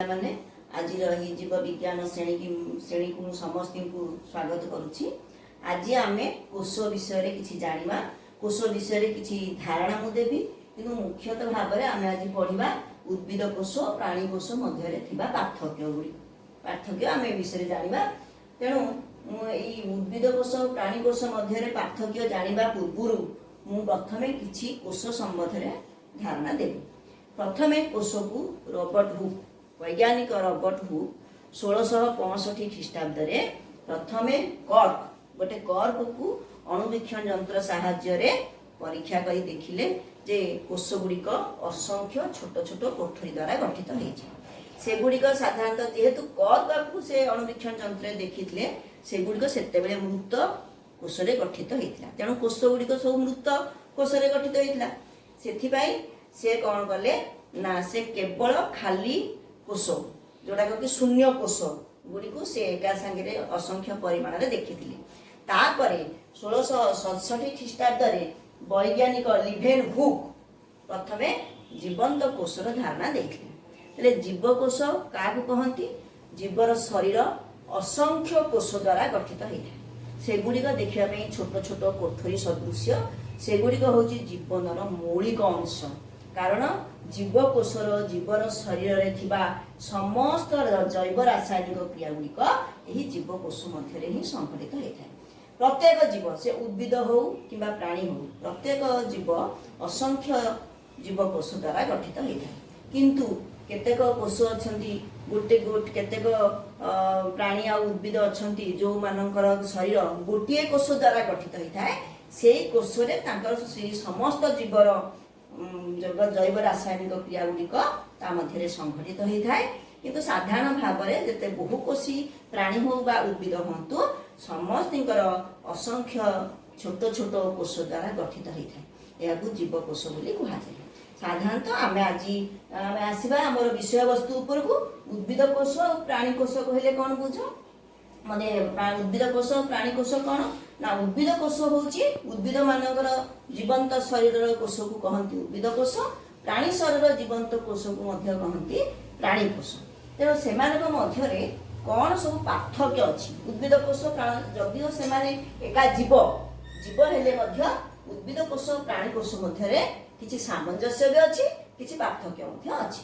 मैंने आज जीव विज्ञान श्रेणी को समस्त को स्वागत करुच्ची। आज आम कोष विषय किसी जाना कोष विषय किसी धारणा मुदेवी कि मुख्यतः भाव में आम आज पढ़ा उद्भिद कोष प्राणी कोष मध्य पार्थक्य आम विषय जाना। तेणु उद्भिद कोष प्राणी कोष मध्य पार्थक्य जाना पूर्व मु प्रथमे किसी कोष संबंध में धारणा देवी। प्रथमे कोष को रॉबर्ट हुक वैज्ञानिक रॉबर्ट हुक 1665 ख्रीष्टाब्द प्रथमे कर्क गोटे कर्क को अणुवीक्षण यंत्र साहाय्य परीक्षा कर देखिले जे कोष गुड़िक असंख्य छोट छोट कोठरी द्वारा गठित से गुड़िक साधारणतः जेहेतु कर्क को से अणुवीक्षण यंत्र देखिले से गुड़िक सेतेबेले मृत कोष गठित होता। तेणु कोष गुड़िक सब मृत कोष गठित होता। से कौन कले ना से केवल खाली कोष जोड़ा कि शून्य कोष गुड़ी को से एका संगे असंख्य परिमाण में देखी। तापर 1667 ख्रीष्टाब्द वैज्ञानिक लिवेन हुक प्रथमे जीवंत कोषर धारणा देते। जीवकोष क्या कहती जीवर शरीर असंख्य कोष द्वारा गठित होता है। सेगुड़िक देखा छोट छोट कोठरी सदृश सेगुड़िक हूँ जीवनर मौलिक अंश। कारण जीवकोषर जीवर शरीर में समस्त जैव रासायनिक क्रिया गुड़िक यही जीवकोष मध्य ही संघटित होता है। प्रत्येक जीव से उद्भिद हो कि प्राणी हो प्रत्येक जीव असंख्य जीवकोष द्वारा गठित होता है। किंतु केतेक कोष अच्छा गोटे गोटे केतेक प्राणी आ उद्भिद अच्छा जो मानकर शरीर गोटे कोष द्वारा गठित होता है। से कोष समस्त जीवर जैव रासायनिक क्रिया गुड़िक मध्य संघटित होता है। किंतु साधारण भाव में जिते बहुकोशी प्राणी हो बा उद्भिद हूँ समस्त असंख्य छोट छोट कोष द्वारा गठित होता है। यह जीवकोष बोली कहुए। साधारणतः आम आज आसवा आम विषय वस्तु उपर को उद्भिद कोष और प्राणी कोष कहले कौन बुझ माने उद्भिद कोष प्राणी कोष कौन ना उद्भिद कोष हूँ उद्भिद मानकर जीवंत शरीर कोष को कहती उद्भिद कोष प्राणी शरीर जीवंत कोष को कहती प्राणी कोष। तेणु से मध्य कौन सब पार्थक्य अच्छी उद्भिद कोष जदिव से एका जीव जीव हेले उद्भिद कोष प्राणी कोष मध्य किसी सामंजस्य भी अच्छी किसी पार्थक्य अच्छी।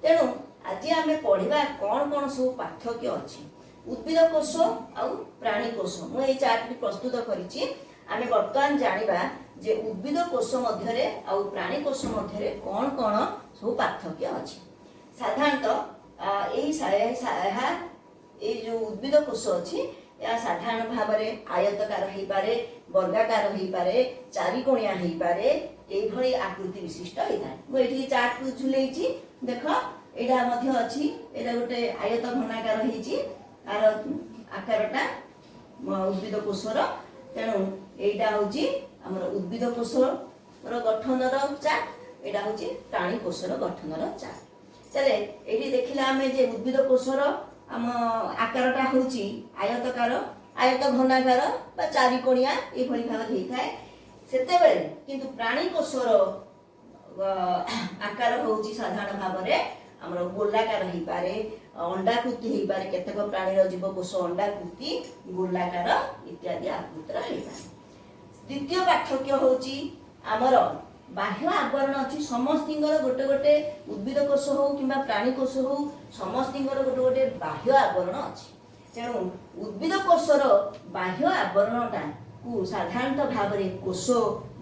तेणु आज आम पढ़ा कौन कौन सब पार्थक्य अच्छी उद्भिद कोष आउ प्राणी कोष। मुझे चार्ट प्रस्तुत करी आम बर्तमान जाना जे उद्भिद कोष मध्य आउ प्राणी कोष मध्य कौन कौन सब पार्थक्य अच्छी। साधारणतः जो उद्भिद कोष अच्छी या साधारण भाव में आयतकार हो पारे वर्गाकार हो पारे चारिकोणिया हो पारे ये आकृति विशिष्ट होता है। मुझे चार्ट को झुलई देख यहाँ अच्छी यहाँ गोटे आयत घनाकार होर आकारटा उद्भिद कोषर। तेणु यहाँ हूँ आमर उद्भिद कोषर गठनर चार्ट यहाँ हूँ प्राणी कोषर गठनर चार्ट। चले ये देखला आम जे उद्भिद कोषर आम आकारटा हूँ आयतकार आयत घनाकार बा चारिकोणिया ये भाव होता है। सेतेबेले किंतु प्राणी कोषर आकार हूँ साधारण भाव में आमर गोलाकार हो पारे अंडाकृति हो पारे केतक प्राणीर जीवकोष अंडाकृति गोलाकार इत्यादि आकृतिर हो पारे। द्वितीय पार्थक्य हूँ आमर बाह्य आवरण अच्छी समस्त गोटे गोटे उद्भिद कोष हो कि प्राणी कोष हो समस्त गोटे गोटे बाह्य आवरण अच्छी। तेणु उद्भिद कोषर बाह्य आवरणटा को साधारणतः भाव में कोष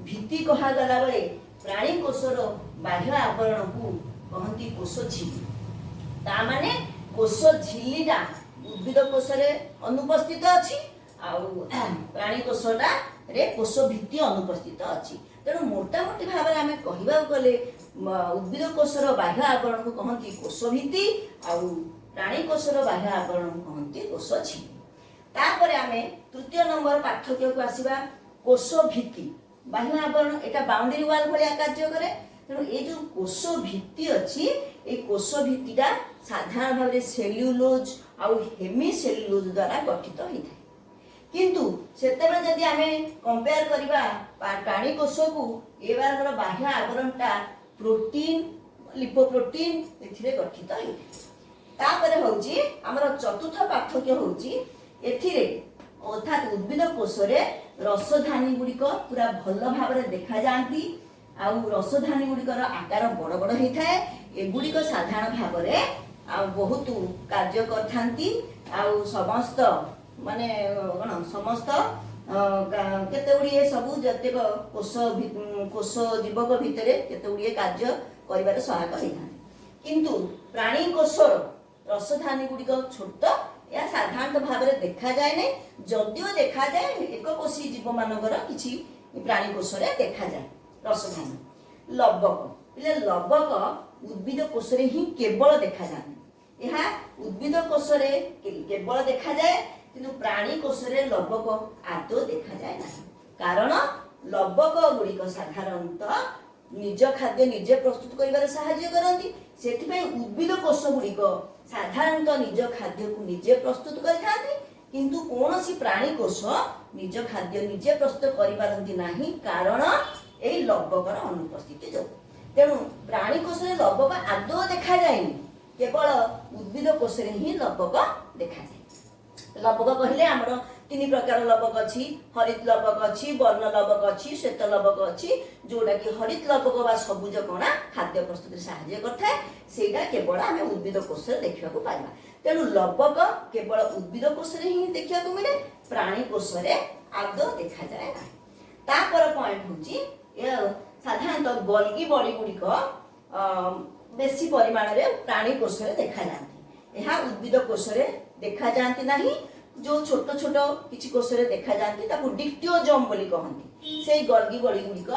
भित्ति कहगला बेले प्राणी कोषर बाह्य आवरण को कहती कोष झिल्ली। ताने कोष झिल्लीटा उद्भिद कोष अनुपस्थित अच्छी प्राणी कोषटा कोष भित्ति अनुपस्थित अच्छी। तेणु मोटामोटी भाव में आम कह गले उद्भिद कोषर बाह्य आवरण को कहती कोष भित्ति आउ प्राणी कोषर बाह्य आवरण को कहती कोष झिल्ली। तापर आम तृतीय नंबर पार्थक्य को आसवा कोष भित्ति बाह्य आवरण एटा बाउंड्री वाल भाया कार्य करे। तेणु ये जो कोष भित्ति अच्छी ये कोष भित्तिटा साधारण भाव में सेल्युलोज आउ हेमी सेल्युलोज द्वारा गठित होता है। किंतु सेतेबेले जदि आमे कंपेयर करिबा प्राणी कोष को ए बाह्य आवरणटा प्रोटीन लिपोप्रोटीन एथिरे गठित होता है। तापर होउची हमर चतुर्थ पार्थक्य होउची एथिरे अर्थात उद्भिद कोश रे रसधानी गुड़िक पूरा भल भाव देखा जाती आउ रसधानी गुड़िकर आकार बड़ बड़ होता है एगुड़िक साधारण भाव में बहुत कार्य करथांती आउ समस्त माने कौन समस्त केते गुड़िए सब जतेक कोश जीवक भितर केते गुड़िए कार्य करिबार सहायक होता किंतु प्राणी कोशर रसधानी गुड़िक छोट या साधारण भाव में देखा जाए नहीं जदियो देखा जाए एक कोशी जीव मानकर किछि प्राणी कोश रे देखा जाए रसधानी लवक पिले लवक उद्भिद कोश रे ही केवल देखा जाए यह उद्भिद कोश रे केवल देखा जाए किंतु प्राणी कोश रे लवक आदौ देखा जाए ना कारण लवक गुड़िक साधारणतः निज खाद्य निजे प्रस्तुत करिबार सहाय्य करती से उद्भिद कोश गुड़िक साधारणतः निज खाद्य को निजे प्रस्तुत करिथांती किंतु कौन सी प्राणी कोश निज खाद्य निजे प्रस्तुत करिपारंती नाही कारण एई लवकर अनुपस्थिति जो तेणु प्राणी कोश रे लवक आदौ देखा जाएनी केवल उद्भिद कोश रे ही लवक देखा जाए लवक कहले हमर तीन प्रकार लवक अच्छी हरित लवक अच्छी वर्ण लवक अच्छी श्वेत लवक अच्छी जोटा कि हरित लवक बा सबुज कणा खाद्य प्रस्तुति सहाय्य करता है सेटा केवल आम उद्भिद कोश देखा पाइबा तेणु लवक केवल उद्भिद कोश ही देखा मिले प्राणी कोश आदौ देखा जाए ना तापर पॉइंट हूँ साधारणतः गल्गी बड़ी गुड़िक बेसी परिमाण में प्राणी कोश देखा जाती यह उद्भिद कोश देखा जाती नहीं जो छोट छोट किसी कोश देखा जाती डिक्टियोजोम बोली कहती से गल्गी बड़ी गुड़िक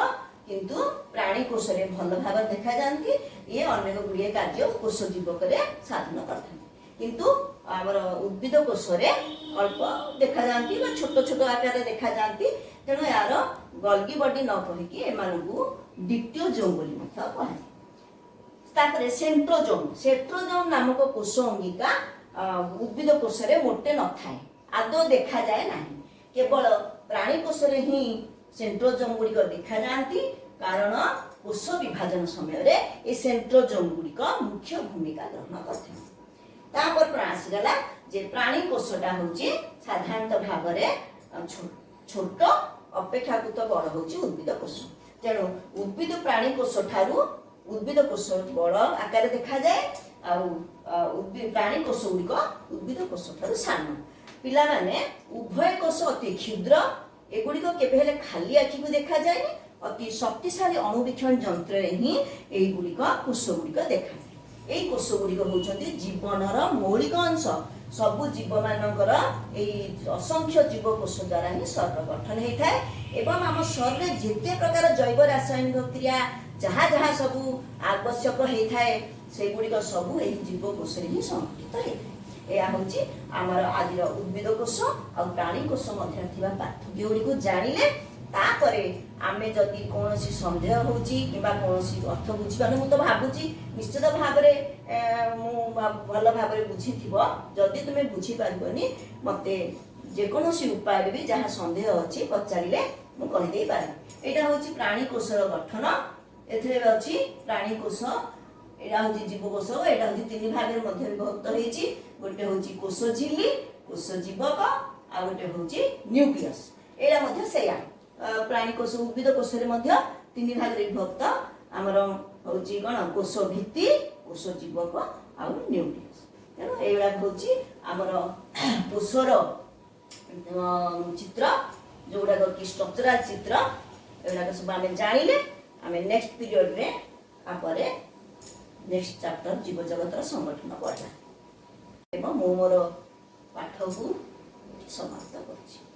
किंतु प्राणी कोश भल भाव देखा जाती ये अनेक गुड़िए कार्य कोश जीवक साधन करते किंतु आमर उद्भिद कोश अल्प देखा जाती छोट छोट आकार देखा जाती तेणु यार गल्गी बडी न कहीकि एमानकु डिक्टियोजोम बोली कहुए सेंट्रोजोम नामक कोश अंगिका उद्भिद कोश मोटे न थाए आदौ देखा जाए नहीं केवल प्राणी कोश ही सेंट्रोजोम गुड़िक देखा जाती कारण कोश विभाजन समय ये सेंट्रोजोम गुड़िक मुख्य भूमिका ग्रहण करते आसीगला जे प्राणी कोशटा हूँ साधारणतः भाव में छोट अपेक्षाकृत बड़ हूँ उद्भिद कोश तेणु उद्भिद प्राणी कोश ठारू उद्भिद कोश बड़ आकार देखा जाए प्राणी कोश गुड़िक उद्भिद कोश ठारू सान पिला माने उभय कोश अति क्षुद्र एगुड़िक केबे खाली आखि को देखा जाए अति शक्तिशाली अणुवीक्षण जंत्र ही एगुड़िक कोश गुड़िक देखा जाए यही कोश गुड़िक होउछन्ति जीवनर मौलिक अंश सबु जीव मानकर असंख्य जीव कोश द्वारा ही शरीर गठन होता है एवं आम शरीर जिते प्रकार जैव रासायनिक क्रिया जहाँ जहाँ सबू आवश्यक होता है से गुड़िक सबू जीव कोश ही संगठित होता है यह हूँ आमर आज उद्भिद कोश और प्राणी कोश मध्य पार्थक्य गुड़ी जानिले तापरे आमे जदि कौन सन्देह होची किंबा कौन अर्थ बुझीपार मुझे भावुची निश्चित भाव में भल भाव बुझी जदि तुम्हें बुझीपारनी मत जेकोसी उपाय भी जहाँ सन्देह अच्छी पचारे मुझे कहीदे पारे यहाँ हूँ प्राणी कोशर गठन अच्छी प्राणी कोश यहाँ हूँ जीवकोश यहाँ हूँ तीन भाग में विभक्त होती गोटे हूँ कोश झिल्ली कोश जीवक आ गोटे हूँ न्यूक्लियस यहाँ से प्राणी कोश उद्भिद कोश तीन भाग विभक्त आमर हूँ कौन कोश भित्ति कोश जीवक आ न्यूक्लियस तेणु यहाँ हूँ आमर कोशर चित्र जोगुड़ाक कि स्ट्रक्चराल चित्र एगुड़ाक सब आम जानिले आम नेक्स्ट पीरियड में आपर नेक्स्ट चैप्टर जीव जगतर संगठन पढ़ा एवं मो मोर पाठ को समाप्त कर।